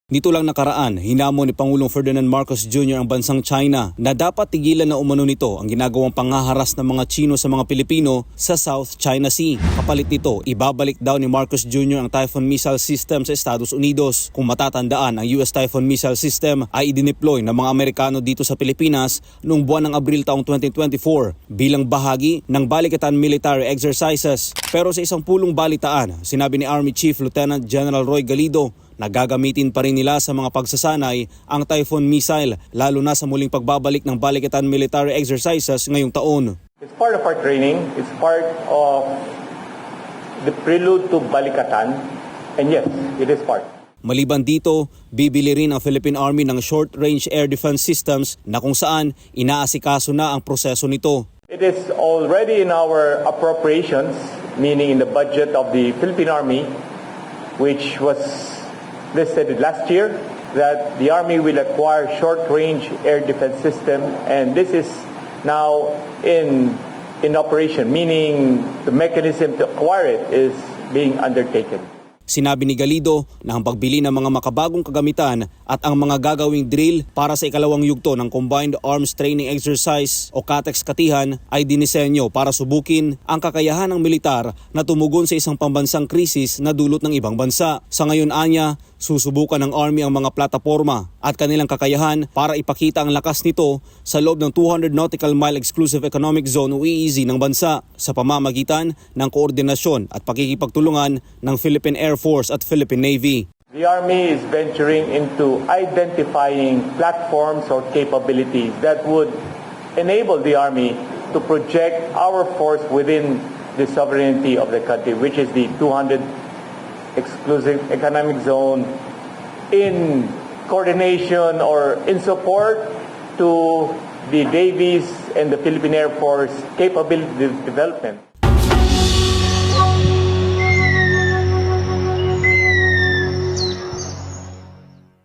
Nito lang nakaraan, hinamon ni Pangulong Ferdinand Marcos Jr. ang bansang China na dapat tigilan na umano nito ang ginagawang panghaharas ng mga Chino sa mga Pilipino sa South China Sea. Kapalit nito, ibabalik daw ni Marcos Jr. ang Typhoon missile system sa Estados Unidos. Kung matatandaan, ang US Typhoon missile system ay idineploy ng mga Amerikano dito sa Pilipinas noong buwan ng Abril taong 2024 bilang bahagi ng balikatan military exercises. Pero sa isang pulong balitaan, sinabi ni Army Chief Lieutenant General Roy Galido na gagamitin pa rin nila sa mga pagsasanay ang Typhoon missile lalo na sa muling pagbabalik ng balikatan military exercises ngayong taon. It's part of our training. It's part of the prelude to balikatan. And yes, it is part. Maliban dito, bibili rin ang Philippine Army ng short-range air defense systems na kung saan inaasikaso na ang proseso nito. It is already in our appropriations, meaning in the budget of the Philippine Army, which was listed last year, that the Army will acquire short-range air defense system, and this is now in operation, meaning the mechanism to acquire it is being undertaken. Sinabi ni Galido na ang pagbili ng mga makabagong kagamitan at ang mga gagawing drill para sa ikalawang yugto ng Combined Arms Training Exercise o CATEX Katihan ay dinisenyo para subukin ang kakayahan ng militar na tumugon sa isang pambansang krisis na dulot ng ibang bansa. Sa ngayon anya, susubukan ng Army ang mga plataporma at kanilang kakayahan para ipakita ang lakas nito sa loob ng 200 Nautical Mile Exclusive Economic Zone o EEZ ng bansa sa pamamagitan ng koordinasyon at pakikipagtulungan ng Philippine Air Force at Philippine Navy. The Army is venturing into identifying platforms or capabilities that would enable the Army to project our force within the sovereignty of the country, which is the 200 Exclusive Economic Zone, in coordination or in support to the Navy's and the Philippine Air Force capability development.